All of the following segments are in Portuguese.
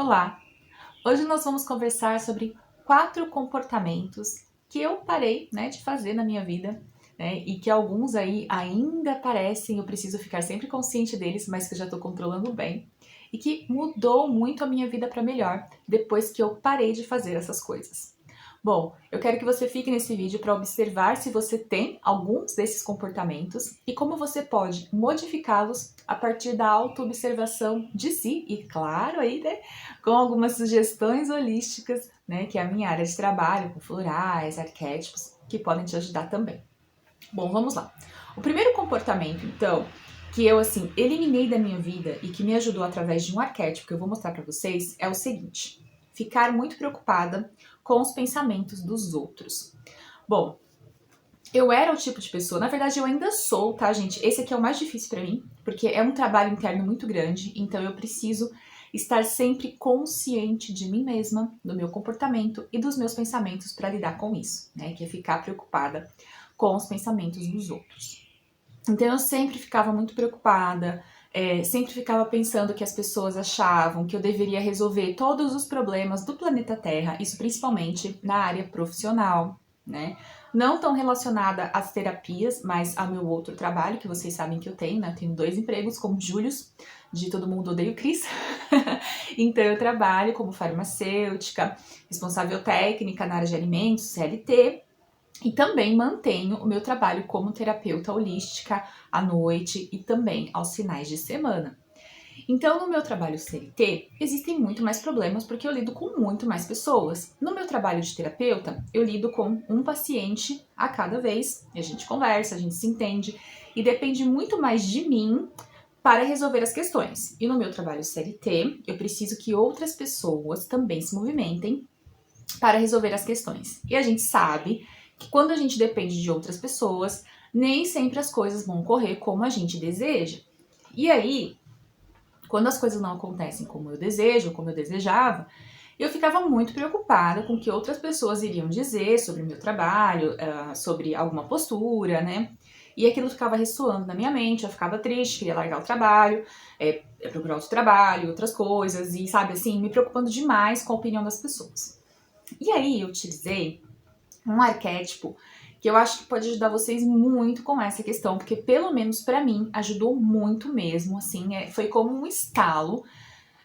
Olá! Hoje nós vamos conversar sobre 4 comportamentos que eu parei, de fazer na minha vida, e que alguns aí ainda parecem, eu preciso ficar sempre consciente deles, mas que eu já estou controlando bem, e que mudou muito a minha vida para melhor depois que eu parei de fazer essas coisas. Bom, eu quero que você fique nesse vídeo para observar se você tem alguns desses comportamentos e como você pode modificá-los a partir da autoobservação de si e, claro, aí, com algumas sugestões holísticas, que é a minha área de trabalho, com florais, arquétipos, que podem te ajudar também. Bom, vamos lá. O primeiro comportamento, então, que eu, eliminei da minha vida e que me ajudou através de um arquétipo que eu vou mostrar para vocês é o seguinte: ficar muito preocupada com os pensamentos dos outros. Bom, eu era o tipo de pessoa, na verdade eu ainda sou, tá, gente? Esse aqui é o mais difícil pra mim, porque é um trabalho interno muito grande, então eu preciso estar sempre consciente de mim mesma, do meu comportamento e dos meus pensamentos para lidar com isso, que é ficar preocupada com os pensamentos dos outros. Então eu sempre ficava muito preocupada, sempre ficava pensando que as pessoas achavam que eu deveria resolver todos os problemas do planeta Terra, isso principalmente na área profissional, Não tão relacionada às terapias, mas ao meu outro trabalho, que vocês sabem que eu tenho, Tenho 2 empregos como Július, de Todo Mundo Odeia o Cris. Então eu trabalho como farmacêutica, responsável técnica na área de alimentos, CLT, e também mantenho o meu trabalho como terapeuta holística à noite e também aos finais de semana. Então, no meu trabalho CLT, existem muito mais problemas porque eu lido com muito mais pessoas. No meu trabalho de terapeuta, eu lido com um paciente a cada vez, e a gente conversa, a gente se entende, e depende muito mais de mim para resolver as questões. E no meu trabalho CLT, eu preciso que outras pessoas também se movimentem para resolver as questões. E a gente sabe que quando a gente depende de outras pessoas, nem sempre as coisas vão correr como a gente deseja. E aí, quando as coisas não acontecem como eu desejo, como eu desejava, eu ficava muito preocupada com o que outras pessoas iriam dizer sobre o meu trabalho, sobre alguma postura, E aquilo ficava ressoando na minha mente, eu ficava triste, queria largar o trabalho, procurar outro trabalho, outras coisas, e me preocupando demais com a opinião das pessoas. E aí eu utilizei um arquétipo que eu acho que pode ajudar vocês muito com essa questão, porque pelo menos pra mim ajudou muito mesmo, foi como um estalo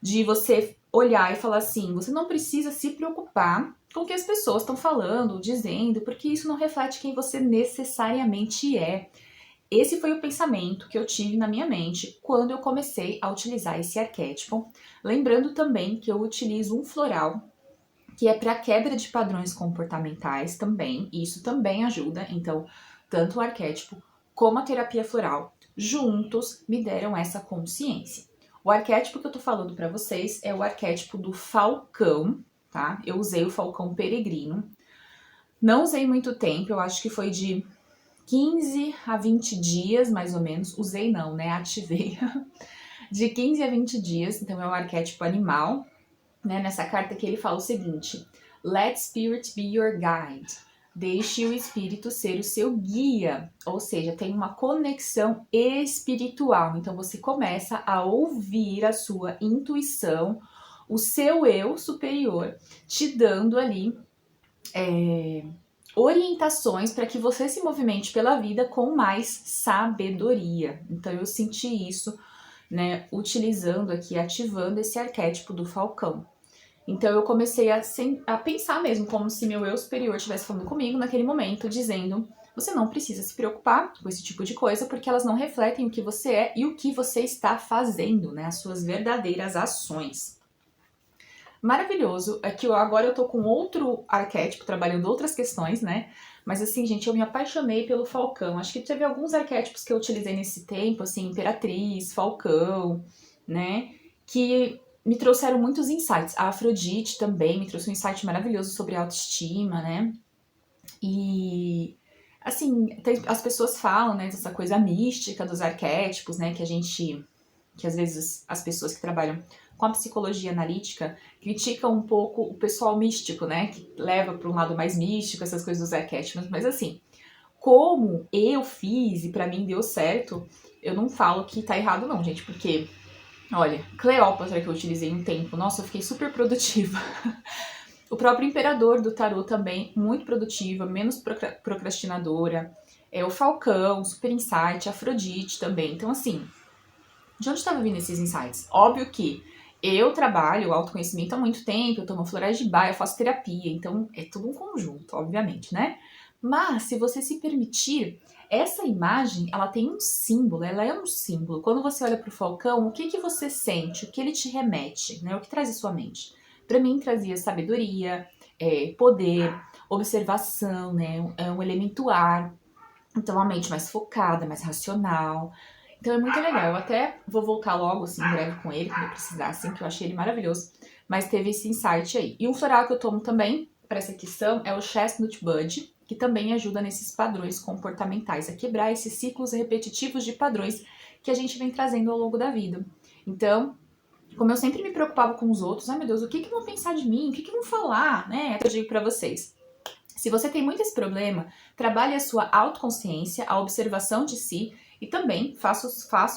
de você olhar e falar assim, você não precisa se preocupar com o que as pessoas estão falando, dizendo, porque isso não reflete quem você necessariamente é. Esse foi o pensamento que eu tive na minha mente quando eu comecei a utilizar esse arquétipo. Lembrando também que eu utilizo um floral que é para quebra de padrões comportamentais também, e isso também ajuda. Então, tanto o arquétipo como a terapia floral juntos me deram essa consciência. O arquétipo que eu tô falando para vocês é o arquétipo do falcão, tá? Eu usei o falcão peregrino. Não usei muito tempo, eu acho que foi de 15 a 20 dias, mais ou menos. Usei não, ativei. De 15 a 20 dias, então é um arquétipo animal. Nessa carta que ele fala o seguinte: Let Spirit be your guide. Deixe o espírito ser o seu guia. Ou seja, tem uma conexão espiritual. Então você começa a ouvir a sua intuição, o seu eu superior, te dando ali orientações para que você se movimente pela vida com mais sabedoria. Então eu senti isso, utilizando aqui, ativando esse arquétipo do falcão. Então eu comecei a pensar mesmo como se meu eu superior estivesse falando comigo naquele momento, dizendo: você não precisa se preocupar com esse tipo de coisa, porque elas não refletem o que você é e o que você está fazendo, as suas verdadeiras ações. Maravilhoso, é que agora eu tô com outro arquétipo, trabalhando outras questões, Mas gente, eu me apaixonei pelo falcão. Acho que teve alguns arquétipos que eu utilizei nesse tempo, imperatriz, falcão, que me trouxeram muitos insights. A Afrodite também me trouxe um insight maravilhoso sobre autoestima, E, as pessoas falam, dessa coisa mística dos arquétipos, que às vezes as pessoas que trabalham com a psicologia analítica criticam um pouco o pessoal místico, que leva para um lado mais místico, essas coisas dos arquétipos, mas como eu fiz e pra mim deu certo, eu não falo que tá errado não, gente, porque Olha, Cleópatra que eu utilizei um tempo, nossa, eu fiquei super produtiva. O próprio Imperador do Tarot também, muito produtiva, menos procrastinadora. O Falcão, Super Insight, Afrodite também. Então, assim, de onde estava vindo esses insights? Óbvio que eu trabalho autoconhecimento há muito tempo, eu tomo florais de Bach, eu faço terapia, então é tudo um conjunto, obviamente, né? Mas, se você se permitir, essa imagem, ela tem um símbolo, ela é um símbolo. Quando você olha para o falcão, o que que você sente? O que ele te remete? Né? O que traz à sua mente? Para mim, trazia sabedoria, poder, observação, né? É um elemento ar. Então, a mente mais focada, mais racional. Então, é muito legal. Eu até vou voltar logo, assim, em breve com ele, quando eu precisar, assim, que eu achei ele maravilhoso. Mas teve esse insight aí. E um floral que eu tomo também, para essa questão, é o Chestnut Bud, que também ajuda nesses padrões comportamentais, a quebrar esses ciclos repetitivos de padrões que a gente vem trazendo ao longo da vida. Então, como eu sempre me preocupava com os outros, ai meu Deus, o que vão pensar de mim? O que vão falar? Né? Eu digo para vocês. Se você tem muito esse problema, trabalhe a sua autoconsciência, a observação de si e também faço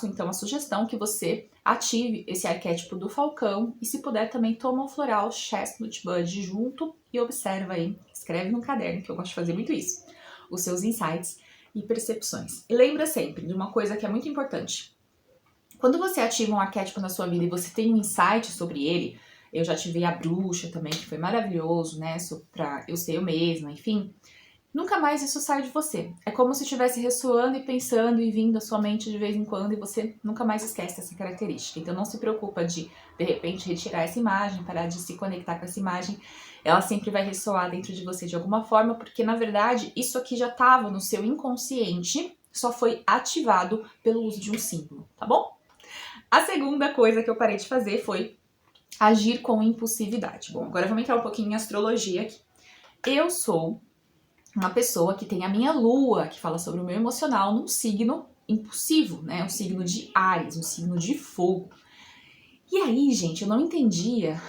então a sugestão que você ative esse arquétipo do falcão e se puder também toma o floral Chestnut Bud junto e observa aí, escreve no caderno, que eu gosto de fazer muito isso, os seus insights e percepções. E lembra sempre de uma coisa que é muito importante. Quando você ativa um arquétipo na sua vida e você tem um insight sobre ele, eu já ativei a bruxa também, que foi maravilhoso, né? Pra eu ser eu mesma, enfim. Nunca mais isso sai de você. É como se estivesse ressoando e pensando e vindo à sua mente de vez em quando e você nunca mais esquece essa característica. Então não se preocupa de repente, retirar essa imagem, parar de se conectar com essa imagem. Ela sempre vai ressoar dentro de você de alguma forma, porque na verdade isso aqui já estava no seu inconsciente, só foi ativado pelo uso de um símbolo, tá bom? A segunda coisa que eu parei de fazer foi agir com impulsividade. Bom, agora vamos entrar um pouquinho em astrologia aqui. Eu sou uma pessoa que tem a minha lua, que fala sobre o meu emocional, num signo impulsivo, né? Um signo de Áries, um signo de fogo. E aí, gente, eu não entendia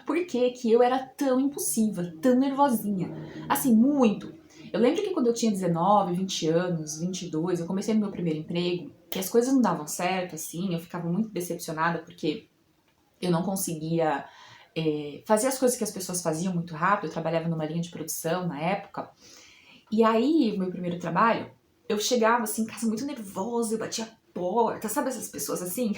por que eu era tão impulsiva, tão nervosinha. Assim, muito. Eu lembro que quando eu tinha 19, 20 anos, 22, eu comecei no meu primeiro emprego, e as coisas não davam certo, assim, eu ficava muito decepcionada porque eu não conseguia fazer as coisas que as pessoas faziam muito rápido. Eu trabalhava numa linha de produção na época. E aí, o meu primeiro trabalho, eu chegava assim em casa muito nervosa, eu batia a porta, sabe essas pessoas assim?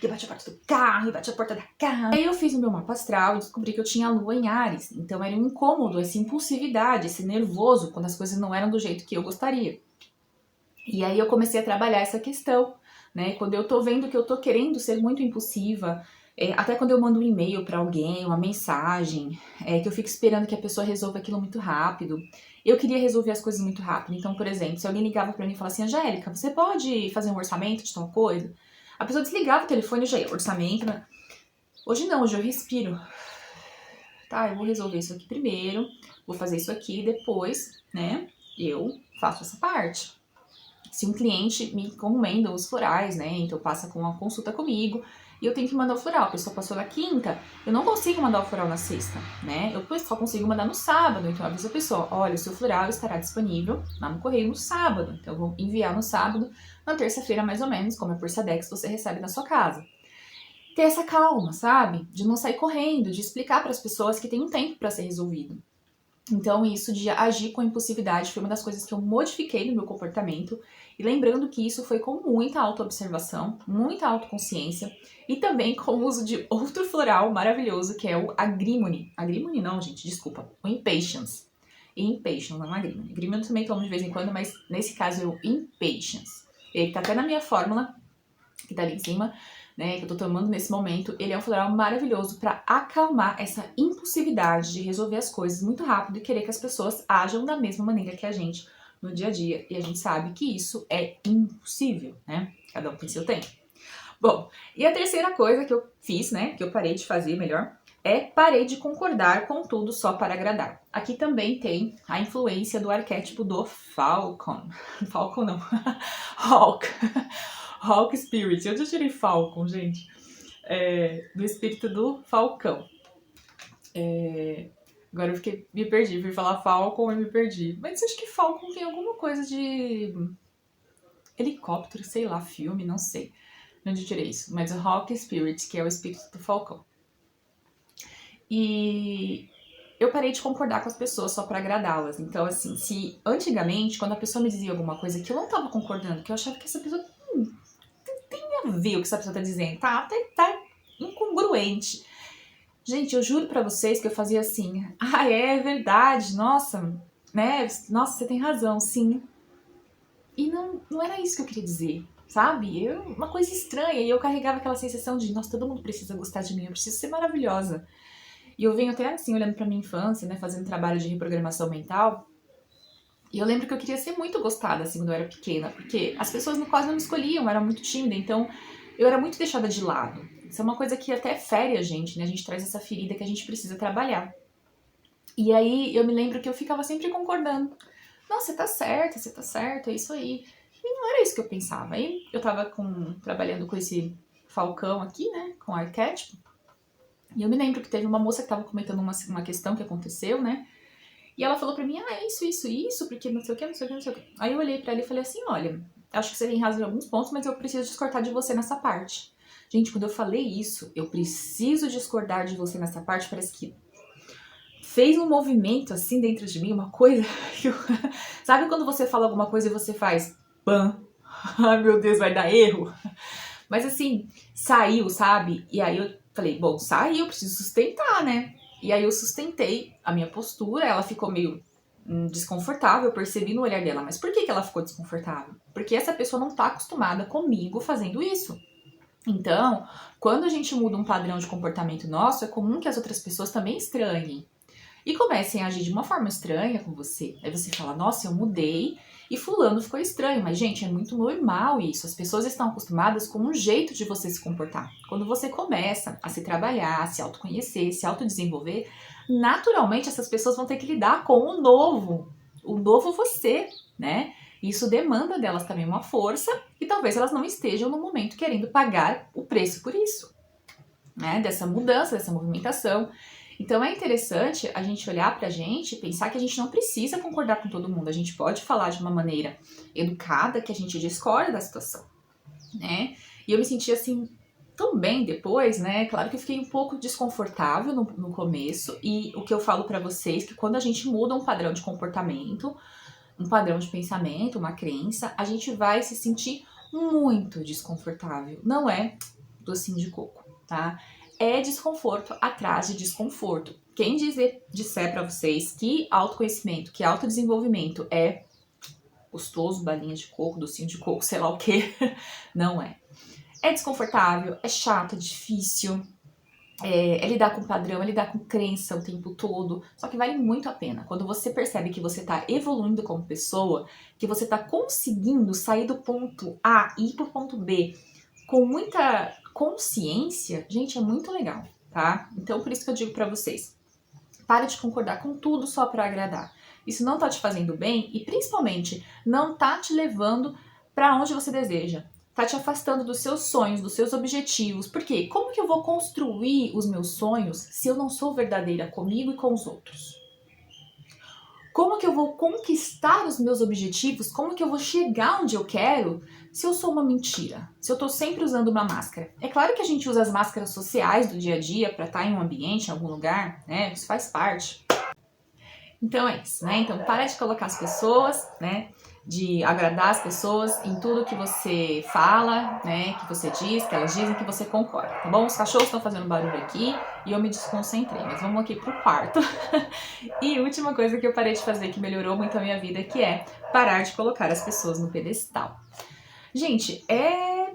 Que bate a porta do carro, e bate a porta da casa. Aí eu fiz o meu mapa astral e descobri que eu tinha a lua em Áries. Então era um incômodo, essa impulsividade, esse nervoso, quando as coisas não eram do jeito que eu gostaria. E aí eu comecei a trabalhar essa questão, né? Quando eu tô vendo que eu tô querendo ser muito impulsiva, até quando eu mando um e-mail pra alguém, uma mensagem, que eu fico esperando que a pessoa resolva aquilo muito rápido. Eu queria resolver as coisas muito rápido. Então, por exemplo, se alguém ligava pra mim e falava assim, Angélica, você pode fazer um orçamento de tal coisa? A pessoa desligava o telefone e já ia, orçamento, né? Hoje não, hoje eu respiro. Tá, eu vou resolver isso aqui primeiro, vou fazer isso aqui, depois, né, eu faço essa parte. Se um cliente me encomenda os florais, né, então passa com uma consulta comigo e eu tenho que mandar o floral. A pessoa passou na quinta, eu não consigo mandar o floral na sexta, né, eu só consigo mandar no sábado. Então eu aviso a pessoa, olha, o seu floral estará disponível lá no correio no sábado. Então eu vou enviar no sábado, na terça-feira mais ou menos, como é por Sedex, você recebe na sua casa. Ter essa calma, sabe? De não sair correndo, de explicar para as pessoas que tem um tempo para ser resolvido. Então, isso de agir com impulsividade foi uma das coisas que eu modifiquei no meu comportamento. E lembrando que isso foi com muita autoobservação, muita autoconsciência e também com o uso de outro floral maravilhoso, que é o Agrimony. Agrimony não, gente, desculpa. O Impatience. Impatience, não é Agrimony. Agrimony eu também tomo de vez em quando, mas nesse caso é o Impatience. Ele tá até na minha fórmula, que tá ali em cima, né, que eu tô tomando nesse momento. Ele é um floral maravilhoso para acalmar essa impulsividade de resolver as coisas muito rápido e querer que as pessoas ajam da mesma maneira que a gente no dia a dia. E a gente sabe que isso é impossível, né? Cada um tem seu tempo. Bom, e a terceira coisa que eu fiz, né, que eu parei de fazer melhor, parei de concordar com tudo só para agradar. Aqui também tem a influência do arquétipo do Falcon. Falcon não, Hawk. Hawk Spirit. Eu já tirei Falcon, gente. Do espírito do Falcão. Agora eu me perdi. Fui falar Falcon e me perdi. Mas acho que Falcon tem alguma coisa de helicóptero, sei lá, filme, não sei. onde eu tirei isso, mas o Hawk Spirit, que é o espírito do falcão. E eu parei de concordar com as pessoas só pra agradá-las. Então, assim, se antigamente, quando a pessoa me dizia alguma coisa que eu não tava concordando, que eu achava que essa pessoa não tem a ver o que essa pessoa tá dizendo, tá incongruente. Gente, eu juro pra vocês que eu fazia assim, é verdade, nossa, né, nossa, você tem razão, sim. E não era isso que eu queria dizer, sabe? Uma coisa estranha, e eu carregava aquela sensação de, nossa, todo mundo precisa gostar de mim, eu preciso ser maravilhosa. E eu venho até assim, olhando pra minha infância, né, fazendo trabalho de reprogramação mental, e eu lembro que eu queria ser muito gostada, assim, quando eu era pequena, porque as pessoas quase não me escolhiam, eu era muito tímida, então eu era muito deixada de lado. Isso é uma coisa que até fere a gente, né? A gente traz essa ferida que a gente precisa trabalhar. E aí eu me lembro que eu ficava sempre concordando. Nossa, você tá certa, é isso aí. E não era isso que eu pensava. Aí eu tava trabalhando com esse falcão aqui, né, com arquétipo, e eu me lembro que teve uma moça que tava comentando uma questão que aconteceu, né, e ela falou pra mim, é isso, porque não sei o que, não sei o que, não sei o que. Aí eu olhei pra ela e falei assim, olha, acho que você tem razão em alguns pontos, mas eu preciso discordar de você nessa parte. Gente, quando eu falei isso, eu preciso discordar de você nessa parte, parece que fez um movimento assim dentro de mim, uma coisa que eu... Sabe quando você fala alguma coisa e você faz pam? Ai meu Deus, vai dar erro. Mas assim, saiu, sabe? E aí eu falei, bom, saiu, eu preciso sustentar, né? E aí eu sustentei a minha postura, ela ficou meio desconfortável, eu percebi no olhar dela. Mas por que ela ficou desconfortável? Porque essa pessoa não tá acostumada comigo fazendo isso. Então, quando a gente muda um padrão de comportamento nosso, é comum que as outras pessoas também estranhem e comecem a agir de uma forma estranha com você. Aí você fala, nossa, eu mudei e fulano ficou estranho. Mas, gente, é muito normal isso. As pessoas estão acostumadas com um jeito de você se comportar. Quando você começa a se trabalhar, a se autoconhecer, se autodesenvolver, naturalmente essas pessoas vão ter que lidar com o novo você, né? Isso demanda delas também uma força e talvez elas não estejam no momento querendo pagar o preço por isso, né? Dessa mudança, dessa movimentação. Então é interessante a gente olhar pra gente e pensar que a gente não precisa concordar com todo mundo. A gente pode falar de uma maneira educada que a gente discorda da situação, né? E eu me senti assim tão bem depois, né? Claro que eu fiquei um pouco desconfortável no começo. E o que eu falo pra vocês é que quando a gente muda um padrão de comportamento, um padrão de pensamento, uma crença, a gente vai se sentir muito desconfortável. Não é docinho de coco, tá? É desconforto atrás de desconforto. Quem disser pra vocês que autoconhecimento, que autodesenvolvimento é gostoso, balinha de coco, docinho de coco, sei lá o que, não é. É desconfortável, é chato, é difícil, é lidar com padrão, é lidar com crença o tempo todo, só que vale muito a pena. Quando você percebe que você tá evoluindo como pessoa, que você tá conseguindo sair do ponto A e ir pro ponto B com muita consciência, gente, é muito legal, tá? Então, por isso que eu digo pra vocês, para de concordar com tudo só pra agradar. Isso não tá te fazendo bem e, principalmente, não tá te levando pra onde você deseja. Tá te afastando dos seus sonhos, dos seus objetivos. Por quê? Como que eu vou construir os meus sonhos se eu não sou verdadeira comigo e com os outros? Como que eu vou conquistar os meus objetivos? Como que eu vou chegar onde eu quero se eu sou uma mentira? Se eu tô sempre usando uma máscara? É claro que a gente usa as máscaras sociais do dia a dia pra estar em um ambiente, em algum lugar, né? Isso faz parte. Então é isso, né? Então para de colocar as pessoas, né? De agradar as pessoas em tudo que você fala, né? Que você diz, que elas dizem, que você concorda, tá bom? Os cachorros estão fazendo barulho aqui e eu me desconcentrei, mas vamos aqui pro quarto. E última coisa que eu parei de fazer que melhorou muito a minha vida, que é parar de colocar as pessoas no pedestal. Gente,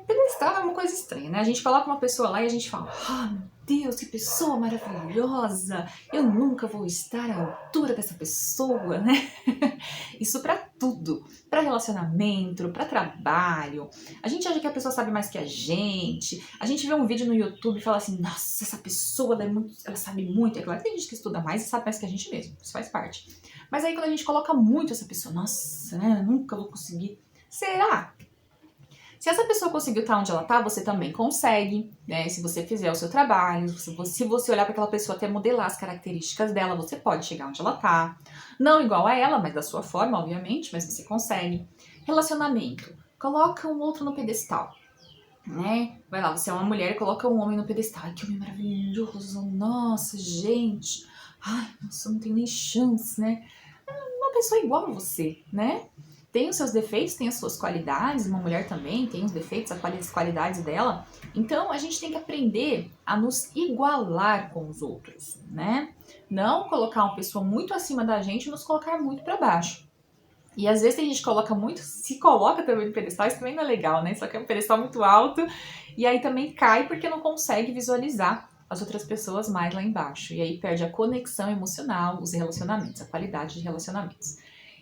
pedestal é uma coisa estranha, né? A gente coloca uma pessoa lá e a gente fala, meu Deus, que pessoa maravilhosa, eu nunca vou estar à altura dessa pessoa, né? Isso pra tudo, pra relacionamento, pra trabalho. A gente acha que a pessoa sabe mais que a gente vê um vídeo no YouTube e fala assim, nossa, essa pessoa ela sabe muito. É claro que tem gente que estuda mais e sabe mais que a gente mesmo, isso faz parte. Mas aí quando a gente coloca muito essa pessoa, nossa, né, eu nunca vou conseguir. Será? Se essa pessoa conseguiu estar onde ela tá, você também consegue, né? Se você fizer o seu trabalho, se você olhar para aquela pessoa até modelar as características dela, você pode chegar onde ela tá. Não igual a ela, mas da sua forma, obviamente, mas você consegue. Relacionamento. Coloca um outro no pedestal. né? Vai lá, você é uma mulher e coloca um homem no pedestal. Ai, que homem maravilhoso, nossa, gente. Ai, nossa, não tem nem chance, né? Uma pessoa igual a você, né? Tem os seus defeitos, tem as suas qualidades, uma mulher também tem os defeitos, as qualidades dela. Então a gente tem que aprender a nos igualar com os outros, né? Não colocar uma pessoa muito acima da gente e nos colocar muito para baixo. E às vezes a gente coloca muito, se coloca também no pedestal, isso também não é legal, né? Só que é um pedestal muito alto e aí também cai porque não consegue visualizar as outras pessoas mais lá embaixo. E aí perde a conexão emocional, os relacionamentos, a qualidade de relacionamentos.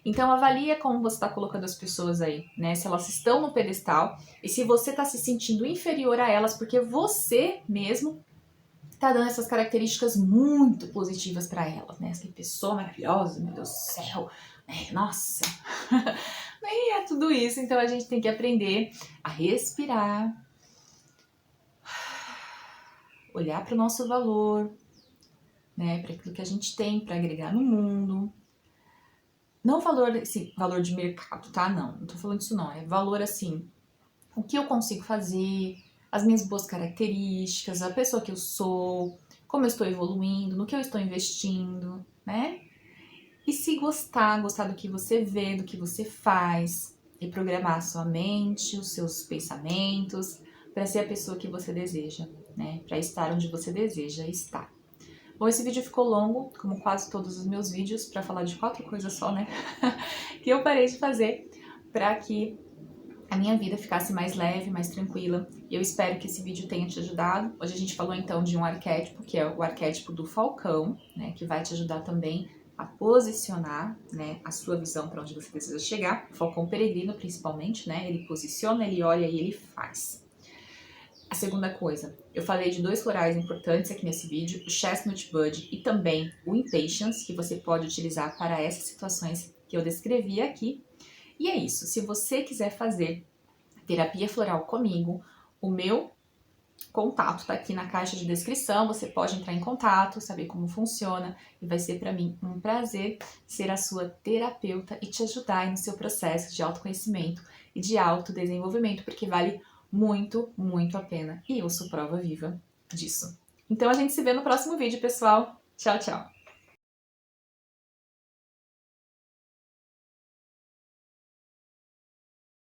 Então avalia como você está colocando as pessoas aí, né? Se elas estão no pedestal e se você está se sentindo inferior a elas porque você mesmo está dando essas características muito positivas para elas, né? Que pessoa maravilhosa, meu Deus do céu, nossa. Nem é tudo isso, então a gente tem que aprender a respirar, olhar para o nosso valor, né? Para aquilo que a gente tem para agregar no mundo. Não valor, esse valor de mercado, tá? Não tô falando disso não. É valor assim, o que eu consigo fazer, as minhas boas características, a pessoa que eu sou, como eu estou evoluindo, no que eu estou investindo, né? E se gostar do que você vê, do que você faz, e programar a sua mente, os seus pensamentos, para ser a pessoa que você deseja, né? Para estar onde você deseja estar. Bom, esse vídeo ficou longo, como quase todos os meus vídeos, para falar de 4 coisas só, né? Que eu parei de fazer para que a minha vida ficasse mais leve, mais tranquila. E eu espero que esse vídeo tenha te ajudado. Hoje a gente falou então de um arquétipo, que é o arquétipo do falcão, né? Que vai te ajudar também a posicionar, né, a sua visão para onde você precisa chegar. O falcão peregrino, principalmente, né? Ele posiciona, ele olha e ele faz. A segunda coisa, eu falei de 2 florais importantes aqui nesse vídeo, o Chestnut Bud e também o Impatience, que você pode utilizar para essas situações que eu descrevi aqui. E é isso, se você quiser fazer terapia floral comigo, o meu contato tá aqui na caixa de descrição, você pode entrar em contato, saber como funciona, e vai ser para mim um prazer ser a sua terapeuta e te ajudar aí no seu processo de autoconhecimento e de autodesenvolvimento, porque vale muito, muito a pena, e eu sou prova viva disso. Então a gente se vê no próximo vídeo, pessoal. Tchau, tchau!